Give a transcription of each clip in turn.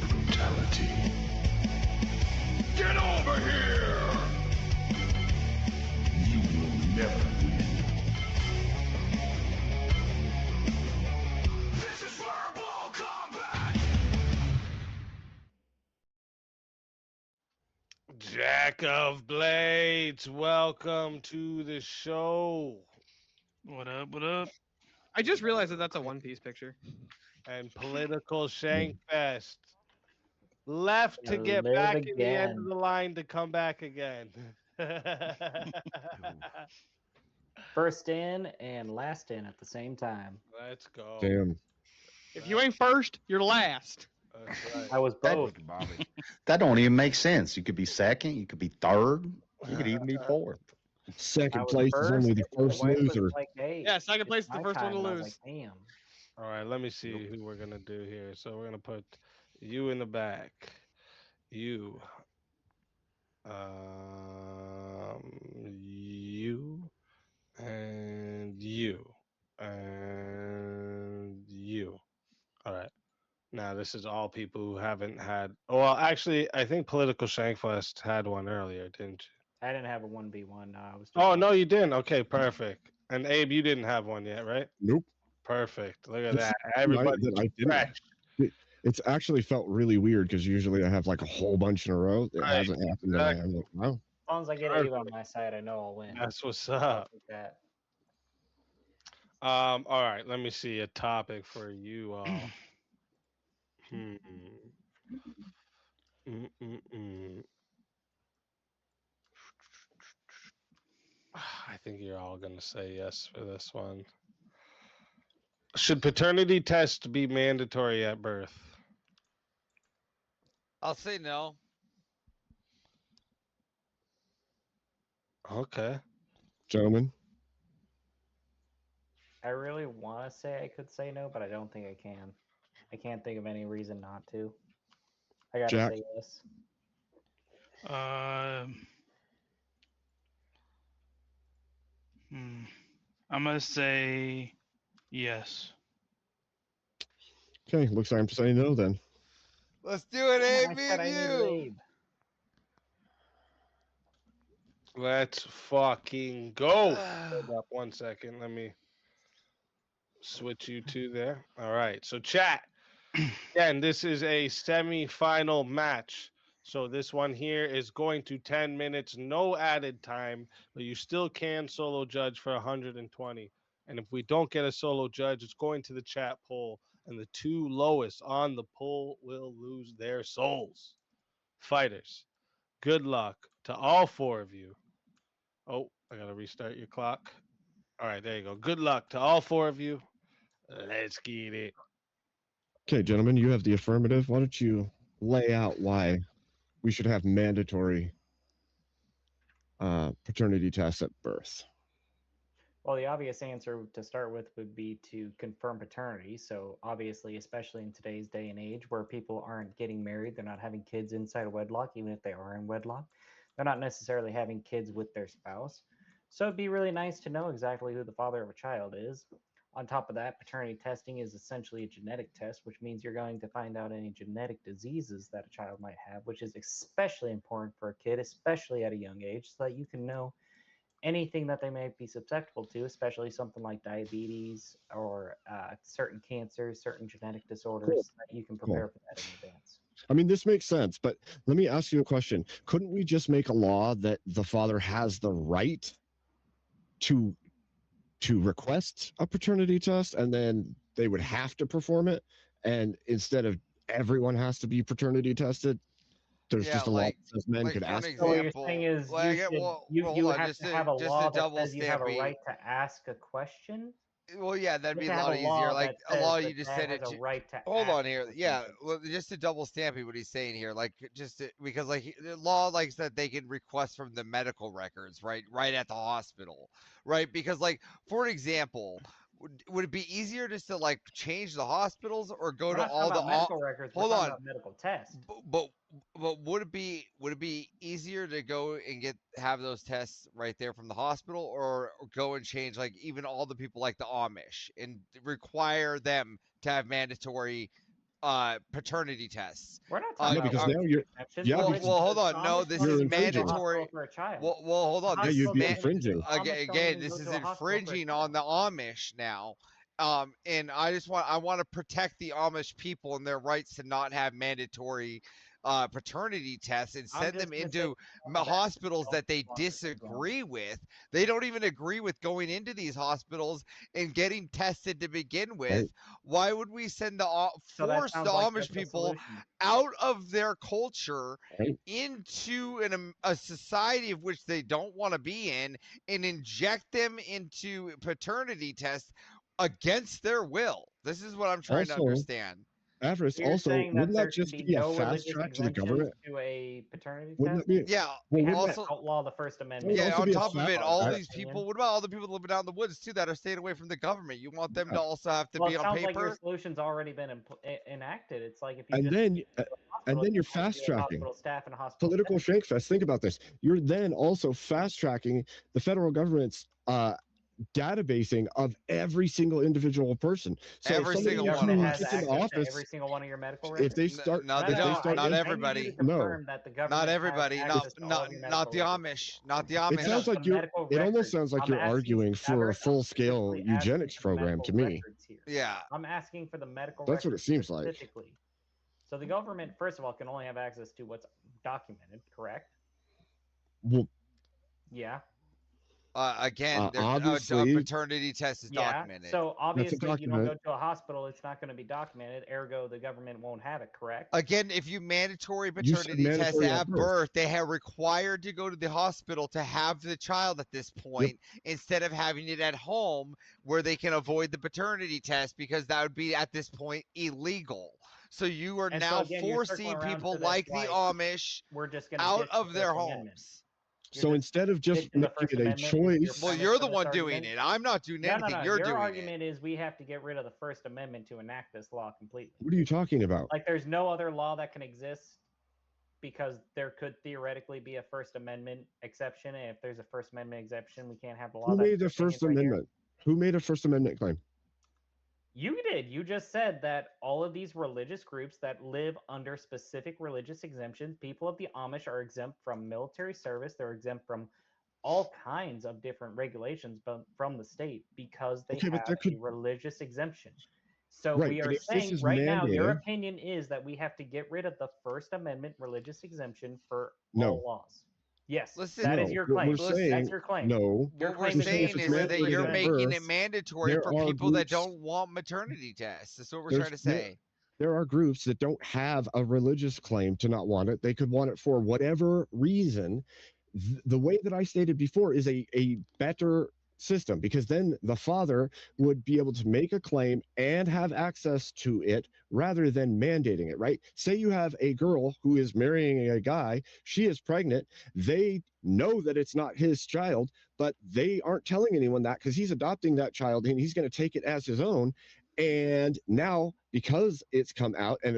Brutality. Get over here! You will never win. This is verbal combat! Jack of Blades, welcome to the show. What up? What up? I just realized that that's a One Piece picture. And Political Shankfest. Left to Gonna get live back in the end of again. the line to come back again. First in and last in at the same time. Let's go. Damn. If you ain't first, you're last. That's right. I was both. Bobby. That don't even make sense. You could be second, you could be third, you could even be fourth. I Second was place is only the and first wife was loser. like, hey, Yeah, second it's place is the my first one to time, and I was lose. like, damn. All right, let me see who we're gonna do here. So we're gonna put you in the back. You. You. And you. And you. All right. Now this is all people who haven't had. Well, actually, I think Political Shankfest had one earlier, didn't you? I didn't have a 1v1. No, I was. Oh no, you didn't. Okay, perfect. And Abe, you didn't have one yet, right? Nope. Perfect. Look at It's that. right Everybody that I didn't. fresh. It's actually felt really weird because usually I have like a whole bunch in a row. It Right, hasn't happened today. I'm like, wow. As long as I get Abe on my side, I know I'll win. That's what's I'll up. take that. All right. Let me see a topic for you all. I think you're all gonna say yes for this one. Should paternity tests be mandatory at birth? I'll say no. Okay. Gentlemen, I really want to say I could say no, but I don't think I can. I can't think of any reason not to. I gotta Jack? say yes. I'm gonna say yes. okay, looks like I'm saying no then. Let's do it, Damn, Abe. I said I Me and needed you. Abe. Let's fucking go. Hold up 1 second. Let me switch you two there. All right. So chat. Again, this is a semi-final match. So this one here is going to 10 minutes, no added time, but you still can solo judge for 120. And if we don't get a solo judge, it's going to the chat poll, and the two lowest on the poll will lose their souls. Fighters, good luck to all four of you. Oh, I gotta restart your clock. All right, there you go. Good luck to all four of you. Let's get it. Okay, gentlemen, you have the affirmative. Why don't you lay out why we should have mandatory paternity tests at birth? Well, the obvious answer to start with would be to confirm paternity. So, obviously, especially in today's day and age where people aren't getting married, they're not having kids inside of wedlock, even if they are in wedlock. They're not necessarily having kids with their spouse. So, it'd be really nice to know exactly who the father of a child is. On top of that, paternity testing is essentially a genetic test, which means you're going to find out any genetic diseases that a child might have, which is especially important for a kid, especially at a young age, so that you can know anything that they may be susceptible to, especially something like diabetes or certain cancers, certain genetic disorders, Cool. that you can prepare for that in advance. I mean, this makes sense, but let me ask you a question. Couldn't we just make a law that the father has the right to request a paternity test, and then they would have to perform it, and instead of everyone has to be paternity tested, there's Yeah, just a law like- that says men like could for an ask. So what you're example, saying is like, you, should, well, you, hold you on, have just to to- have a just to law that double says you have a stamp right to ask a question? Well, yeah, that'd be To a have lot a easier. law Like that a law, says you that just dad said it. has a right to Hold ask on here. for Yeah, something. well, just to double stamp what he's saying here, like just to, because like the law likes that they can request from the medical records, right at the hospital, right? Because like for an example, would it be easier just to like change the hospitals or go We're to not all talking the about medical records. We're hold talking on. about medical tests. but But would it be easier to go and have those tests right there from the hospital, or go and change like even all the people like the Amish and require them to have mandatory paternity tests? We're not Uh, talking Yeah, about because are- now you're exceptions. yeah, well, because well, hold the on. No, Amish this don't you're is even go to a infringing. mandatory. hospital for a child. Well, hold on. The Yeah, This you'd is be hospitals don't even- infringing. the Amish don't again. even This go is to a hospital for a infringing on child. the Amish now. And I want to protect the Amish people and their rights to not have mandatory paternity tests and I'm send just them gonna say into on the back, hospitals that they don't say the Amish. disagree with. They don't even agree with going into these hospitals and getting tested to begin with. Right. Why would we send So that force the sounds like Amish that's the people solution. out of their culture Right. into a society of which they don't want to be in, and inject them into paternity tests against their will? This is what I'm trying to Also, understand. Avarice, So you're also, saying that wouldn't there that should just be be a no fast religious track to the exemptions government? to a paternity Wouldn't test? that be? Yeah. We Well, have wouldn't to Also, outlaw the First Amendment. would yeah. also On be a top of it, fast all track? these people. What about all the people living out in the woods too that are staying away from the government? You want them Yeah. to also have to Well, be it on sounds like your paper? solution's already been enacted. It's like if you And just then, go to a and hospital, then it's you're not gonna fast be a tracking hospital staff and a hospital political staff. shankfest. Think about this. You're then also fast tracking the federal government's databasing of every single individual person. So if Every The somebody single one of government who has us. gets into access to office, every single one of your medical if records. they start, No, No, they if no, they no. start, don't. Not I need you to everybody. no, confirm that the Not government has everybody. access to all of your Not medical the records. Amish. Not the it Amish. sounds like The medical it almost records. sounds like I'm you're asking arguing for a Everett, I'm full-scale specifically asking eugenics for the program medical to me. records here. Yeah. I'm asking for the medical That's what it records seems like. specifically. So the government, first of all, can only have access to what's documented, correct? Well, Yeah. Again, a obviously, paternity test is Yeah. documented. So obviously, you don't document. go to a hospital, it's not going to be documented. Ergo, the government won't have it, correct? Again, if you mandatory You said paternity test mandatory at at birth, they have required to go to the hospital to have the child at this point, instead of having it at home where they can avoid the paternity test, because that would be at this point illegal. So you are And so now again, you're circling forcing around people to this, like the like, Amish We're just going to out ditch the of their First Amendment. homes. You're So just instead of just ditching the making First it a Amendment is your choice, Well, premise you're for the this one doing argument. it. I'm not doing No, anything. You're your doing argument it. is we have to get rid of the First Amendment to enact this law completely. what are you talking about? Like, there's no other law that can exist because there could theoretically be a First Amendment exception. And if there's a First Amendment exception, we can't have the law. Who that made the you're saying First right here. Amendment? Who made a First Amendment claim? You did. You just said that all of these religious groups that live under specific religious exemptions, people of the Amish are exempt from military service. They're exempt from all kinds of different regulations from the state because they Okay, but have there could a religious exemption. So right, we but are if this saying is right now, your mandated, opinion is that we have to get rid of the First Amendment religious exemption for No. all laws. Yes, Listen, that no. is your What claim. we're Listen, saying, That's your claim. no. Your What we're claim is saying saying if is it's that mandated you're at making birth, it mandatory there for are people that groups- don't want maternity tests. That's what we're There's- trying to say. There are groups that don't have a religious claim to not want it. They could want it for whatever reason. The way that I stated before is a better system, because then the father would be able to make a claim and have access to it rather than mandating it, right? Say you have a girl who is marrying a guy, she is pregnant, they know that it's not his child, but they aren't telling anyone that because he's adopting that child and he's going to take it as his own. And now, because it's come out and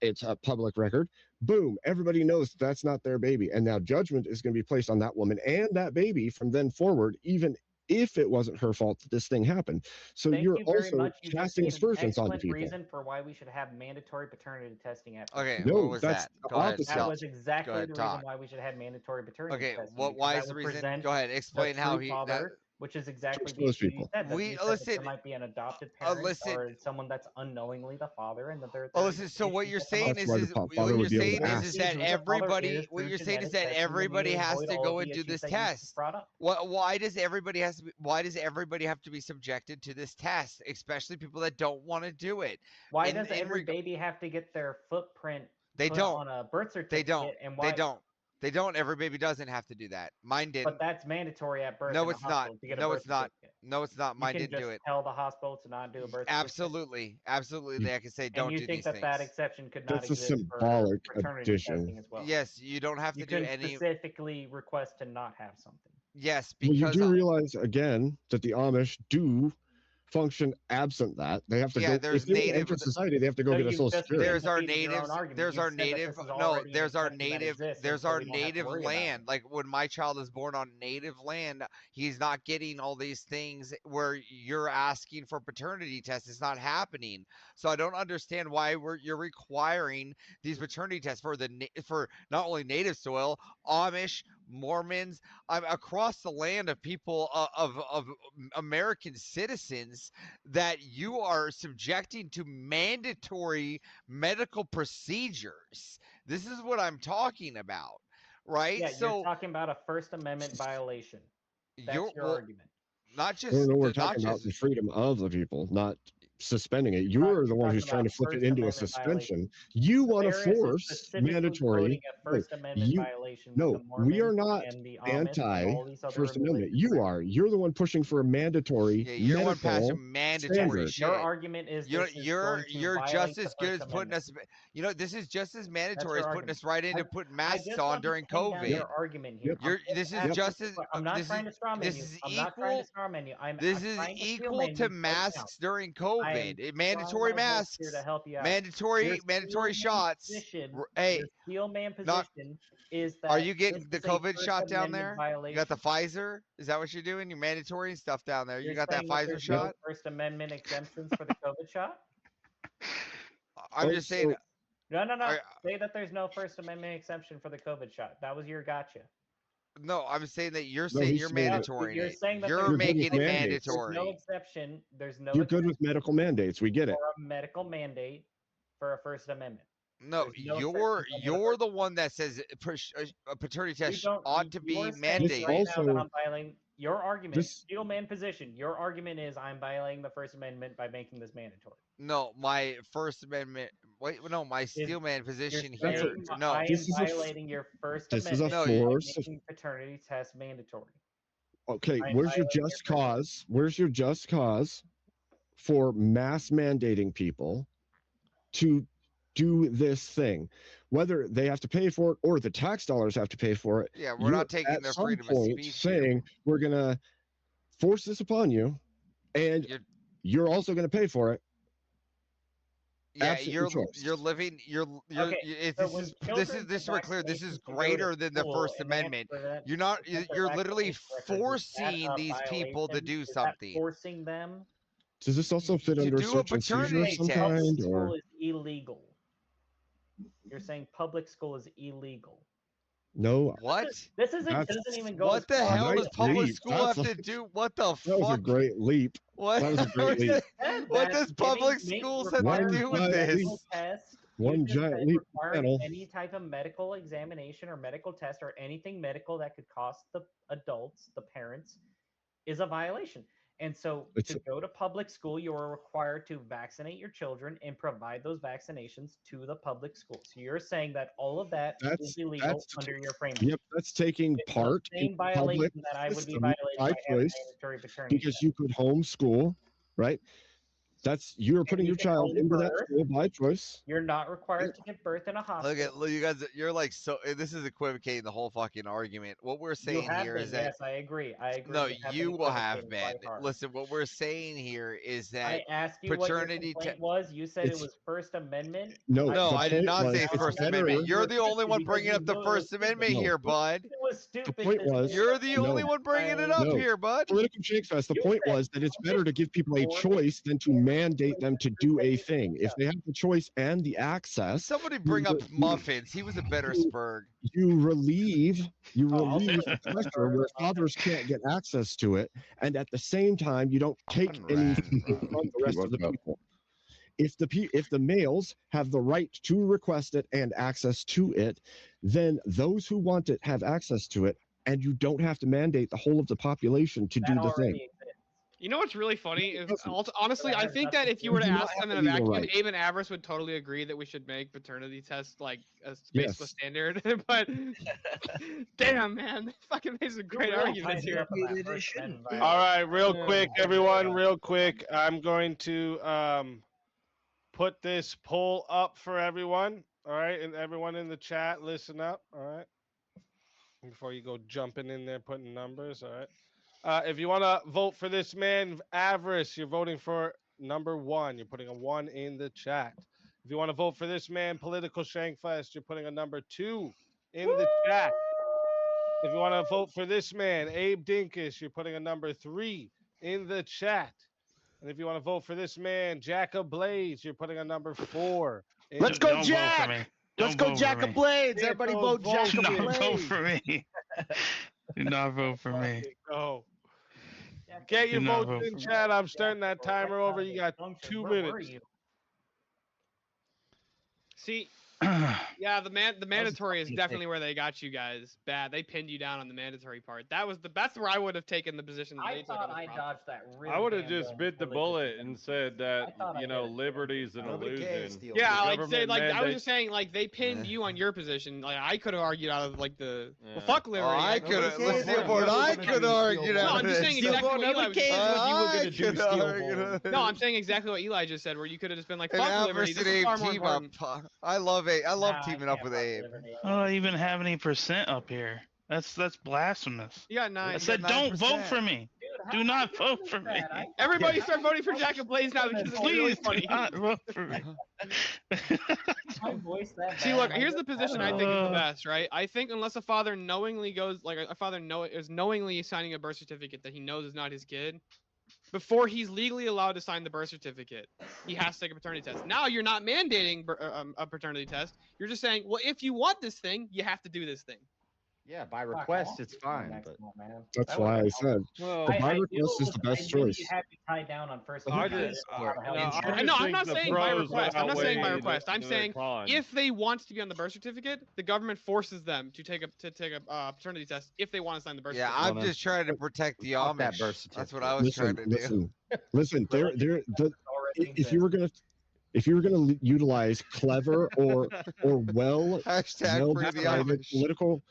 it's a public record, boom, everybody knows that's not their baby. And now judgment is going to be placed on that woman and that baby from then forward, even if it wasn't her fault that this thing happened. So Thank you're you very also much. You just casting gave an aspersions onto excellent people. reason for why we should have mandatory paternity testing at birth. Okay, No, what was that's that? the Go ahead. opposite. That Tell. was exactly ahead, the talk. reason why we should have mandatory paternity Okay, testing. what? because Why that is the would reason? present Go ahead. the Explain how true he. father, which is exactly the expose issue you people. said. That We- you said that listen- there might be an adopted parent listen- or someone that's unknowingly the father, and that there. Oh, listen. So what you're saying That's is, why the father what you're would be able to saying ask. is that Who the father everybody. is What through you're saying is genetic that testing, then you everybody has avoid to all go of and the do issues this that you just test. brought up. Why does everybody have to be subjected to this test, especially people that don't want to do it? Why in- does in every reg- baby have to get their footprint They put don't. on a birth certificate? They don't. And why? They don't. They don't. Every baby doesn't have to do that. Mine didn't. But that's mandatory at birth. No, in a it's not. hospital to get a No, birth it's not. certificate. No, it's not. You Mine can didn't just do it. tell the hospital to not do a birth certificate. Absolutely. Absolutely. I can say don't And you do think these that things. that exception could not That's a exist symbolic for paternity addition. testing as well? Yes, you don't have to You do can any. specifically request to not have something. Yes, Well, you because do realize again that the Amish do function absent that. They have to Yeah, go. there's If they want to native. enter society, they have to go So get a you social just security. There's our defeated your own natives. argument. There's You our said that native. this is No, already there's our something that native. exists, and There's so our we don't have to native worry about it. land. Like when my child is born on native land, he's not getting all these things where you're asking for paternity tests. It's not happening. So I don't understand why you're requiring these paternity tests for for not only native soil, Amish, Mormons, across the land of people of American citizens that you are subjecting to mandatory medical procedures. This is what I'm talking about, right? Yeah, you're talking about a First Amendment violation. That's you're your well, argument. not No, just we're not talking about just the freedom of the people, not suspending it. You're You're the one talking who's trying to about flip it First into a Amendment suspension. violation. You want to Ferris is force specifically mandatory. quoting a No, First Amendment you violation with no, the we are Mormons not and the Amish and anti all these other First Amendment. religions. You are. You're the one pushing for a mandatory yeah, you're the one medical passing mandatory standard. shit. Your argument is You're this is you're going to you're violate just the as good First as putting Amendment. us. You know, this is just as mandatory your as putting argument. us right into putting I masks just on want to during pin down COVID. your argument here. Yep. I'm This is asking just you as I'm not this trying is to straw man this you. is I'm not trying to equal. straw man you. This I'm is trying to steel equal man to you right now. masks during I am COVID. trying Mandatory my best here to masks, help you out. mandatory Your shots. position, Hey, your steel man not. position is Are that you this getting the is a COVID First shot down Amendment there? You got the violation. Pfizer? Is that what you're doing? You're mandatory and stuff down there. You You're got that saying that Pfizer there's no shot? First Amendment exemptions for the COVID shot? I'm Oh, just saying. so No. I, Say that there's no First Amendment exception for the COVID shot. That was your gotcha. no, I'm saying that you're no, saying he's you're saying that mandatory. You're saying that You're there's you're good with making it mandates. there's no mandatory. exception. There's no You're good exception with medical mandates. We get it. for a medical mandate for a First Amendment. No, There's no you're exceptions under the you're First the one that says a paternity You test don't. ought to You're be saying This right mandated. now that also I'm violating your argument. this Steel man position. Your argument is I'm violating the First Amendment by making this mandatory. No, my First Amendment. Wait, no, my Is steelman you're position that's here. a, No, I am this is a violating your First this is a Amendment no, by force of making paternity test mandatory. okay. I am Where's your violating your just First Amendment. cause? Where's your just cause for mass mandating people to do this thing, whether they have to pay for it or the tax dollars have to pay for it? yeah, we're You're not taking at their some freedom of point speech here. saying we're gonna force this upon you, and You're, you're also gonna pay for it. yeah, Absent your choice. you're living. Okay, It's, so this when is children this is get this is to be clear. This is vaccinations to go to greater than the school First and they have to Amendment. present You're not. their You're literally vaccination records, is that forcing a these people to violation? do Is that something. forcing them? Does this also fit To under do a search and seizure of paternity some test. Public kind, school or is illegal. You're saying public school is illegal. no? What? This isn't That's doesn't even go. What as the far hell as does nice public leap. school have That's to do? What the That was a fuck? great leap. What? That was a great leap. said What that does public giving- schools make- have to One do with giant this? leap. Test, One you just giant said leap requiring panel. any type of medical examination or medical test or anything medical that could cost the adults, the parents, is a violation. And so It's to go to public school, you are required to vaccinate your children and provide those vaccinations to the public school. So you're saying that all of that is that's illegal that's under your framework. yep. That's taking It's part the in same the public violation that I would be system violating by by having choice mandatory paternity because test. you could homeschool, right? That's you're putting you your can child home into that birth. school by choice. You're not required to give birth in a hospital. Look, you guys. You're like so. This is equivocating the whole fucking argument. What we're You saying have here been, is that yes, I agree. I agree. no, have been you will have equivocating been. quite hard. Listen, what we're saying here is that I asked you what your paternity complaint te- was. You said it It's was First Amendment. no. No, The I did point not was say it's First better. Amendment. You're the only one Because bringing you up the knew it was First stupid. Amendment No. here, bud. It was stupid. point to was- say You're that the it only was one bringing it violation. up No. here, bud. Political shake fest. The You point said was that it's better to give people a choice than to mandate them to do a thing. If they have the choice and the access, Somebody bring up muffins. He was a better Spurg. you relieve I'll the take pressure where fathers can't get access to it, and at the same time you don't take anything from the rest of the people. If the males have the right to request it and access to it, then those who want it have access to it, and you don't have to mandate the whole of the population to do the thing. You know what's really funny is doesn't. honestly, I think that if you were to You do not ask have them in the a legal vacuum, right. Abe and Avarice would totally agree that we should make paternity tests like a Yes. spaceless standard. But damn, man, they fucking made some great arguments here. All right, real quick, everyone, real quick. I'm going to put this poll up for everyone. All right, and everyone in the chat, listen up. All right, before you go jumping in there putting numbers. All right. If you want to vote for this man, Avarice, you're voting for number 1. You're putting a 1 in the chat. If you want to vote for this man, Political Shankfest, you're putting a number 2 in the chat. If you want to vote for this man, Abe Dinkus, you're putting a number 3 in the chat. And if you want to vote for this man, Jack of Blades, you're putting a number 4 in Let's the go, Don't vote for Jack! me. Let's Don't go, vote Jack for of me. Blades! Yeah, Everybody don't vote Jack vote. of Do not vote Blades! for me. Do not vote for me. Go. Yeah, Get your Do not votes vote in for me. chat. I'm starting that timer over. You got 2 Where were minutes. you? See, yeah, the mandatory is definitely where they got you guys bad. They pinned you down on the mandatory part. That's where I would have taken the position. That I they took thought on the I problem. dodged that really I would have damn just well bit the until they bullet took and it. said that, I thought I you know, did it. liberty's an Nobody cares, illusion. Steel. Yeah, The like say, government like I was mandates- just saying, like they pinned you on your position. Like I could have argued out of like the Yeah. well, fuck Oh, liberty. I could have. Nobody Let's cares. see aboard. I Nobody could cares. argue No, out I'm of just this. saying exactly what Eli was just saying. what you were I gonna do, could Steel argue Ball. out of No, I'm this. saying exactly what Eli just said, where you could have just been like, An fuck liberty. Avarice This and is Abe far more team important. up. I love it. I love Nah, teaming I up can't with fuck Abe. Liberty. I don't even have any percent up here. That's blasphemous. You got 9. I said don't vote for me. Dude, Do how not did vote you for do me. that? I- Everybody start voting for Jack of Blades now because it's really Please do funny. not vote for me. My voice that See, bad, look, and I here's the just- position I don't think is the Uh. best, right? I think unless a father knowingly goes, like a father is knowingly signing a birth certificate that he knows is not his kid, before he's legally allowed to sign the birth certificate, he has to take a paternity test. Now you're not mandating a paternity test. You're just saying, well, if you want this thing, you have to do this thing. Yeah, by Fuck, I request, want it's to do the fine. next But one, man. That's That why I would've said Well, the I by knew request is the it- best I knew choice. You had me tied down on first. I name, just- but how the hell no, you I do just it? No, I'm think not the saying by pros request. I'm not saying by outweigh request. I'm the saying cons. if they want to be on the birth certificate, the government forces them to take a paternity test if they want to sign the birth Yeah, certificate. I'm Well, just trying to protect the fuck that Amish. birth That's what I was Listen, trying to do. listen. Religion The already if you were gonna utilize clever or well Hashtag free the decided Amish. political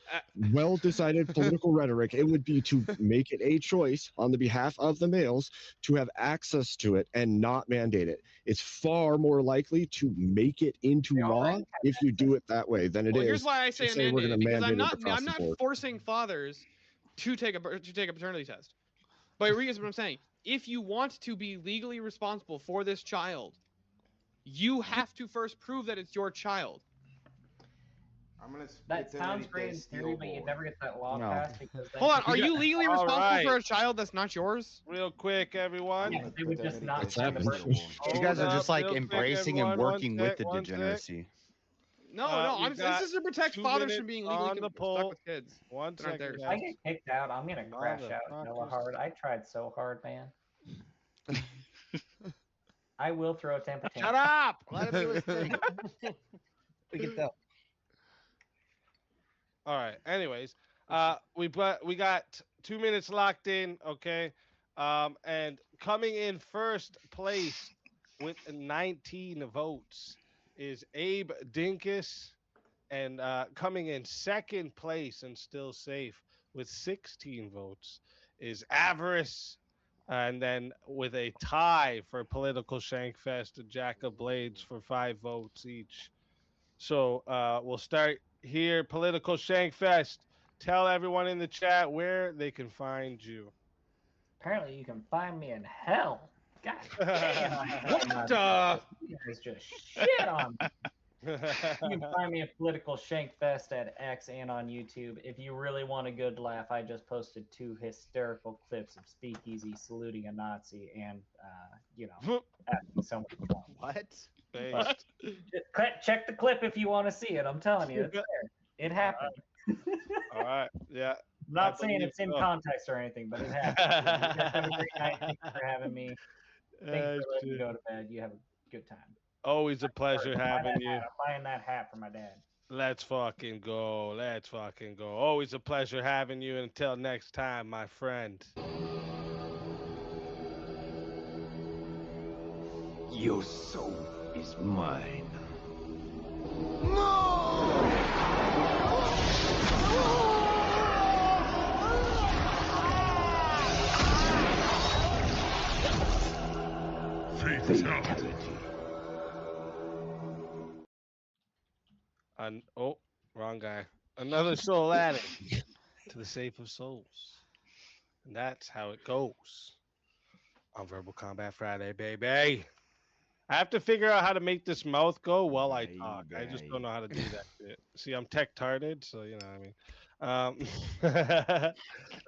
well-decided political rhetoric, it would be to make it a choice on the behalf of the males to have access to it and not mandate it. It's far more likely to make it into They law already have if you do it that way than it Well, is. here's why I say, say we're gonna mandated, because I'm mandate it across I'm the not board. forcing fathers to take a paternity test. But here's what I'm saying: if you want to be legally responsible for this child, you have to first prove that it's your child. I'm gonna That split them sounds into great in steel theory, but you ball. never get that law No. passed because. then Hold on, people- are you legally All responsible right. for a child that's not yours? Real quick, everyone. Yeah, they would just not sign the birth happened. certificate. You guys are Hold just up, like real quick, embracing everyone. and working with the One sec. degeneracy. No, Uh, no, we got this is to protect 2 fathers minutes from being legally on the stuck poll. with kids. One They're not second, theirs. If I guys. get kicked out, I'm gonna crash out hella Motherfuckers. hard. I tried so hard, man. I will throw a temper Shut tantrum. up! Let him do his thing. We get that. All right. Anyways, we got 2 minutes locked in. Okay. And coming in first place with 19 votes is Abe Dinkus, and coming in second place and still safe with 16 votes is Avarice. And then with a tie for Political Shankfest and Jack of Blades for 5 votes each. So we'll start here. Political Shankfest. Tell everyone in the chat where they can find you. Apparently, you can find me in hell. God damn. What the? You guys just shit on me. You can find me at Political Shankfest at X and on YouTube. If you really want a good laugh, I just posted 2 hysterical clips of Speakeasy saluting a Nazi and, asking someone to come. What? Based. Check the clip if you want to see it. I'm telling you, it's there. It happened. All right. Yeah. I'm not I saying believe it's in so. context or anything, but it happened. You guys have a great night. Thank you for having me. Thank you for letting me go to bed. You have a good time. Always a pleasure I'm buying having that you. hat. I'm buying that hat for my dad. Let's fucking go. Let's fucking go. Always a pleasure having you. Until next time, my friend. Your soul is mine. Fatality. Oh, wrong guy. Another soul added to the safe of souls. And that's how it goes on Verbal Combat Friday, baby. I have to figure out how to make this mouth go while I talk. I just don't know how to do that shit. See, I'm tech-tarded, so you know what I mean.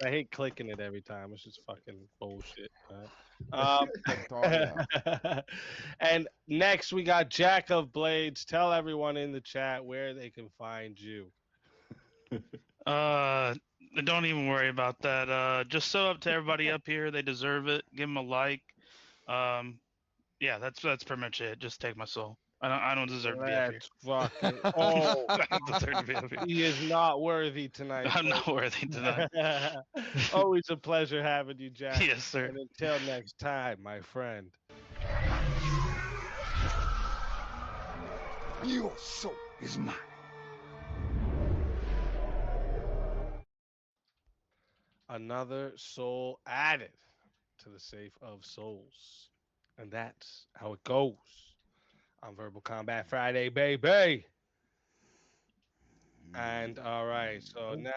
I hate clicking it every time. It's just fucking bullshit. And next we got Jack of Blades. Tell everyone in the chat where they can find you. Don't even worry about that. Just show up to everybody up here. They deserve it. Give them a like. Yeah, that's pretty much it. Just take my soul. I don't deserve to be up here. Let's fucking. Oh, I don't deserve to be up here. he is not worthy tonight. I'm not worthy tonight. Always a pleasure having you, Jack. Yes, sir. And until next time, my friend. Your soul is mine. Another soul added to the safe of souls. And that's how it goes on Verbal Combat Friday, baby. And all right, so now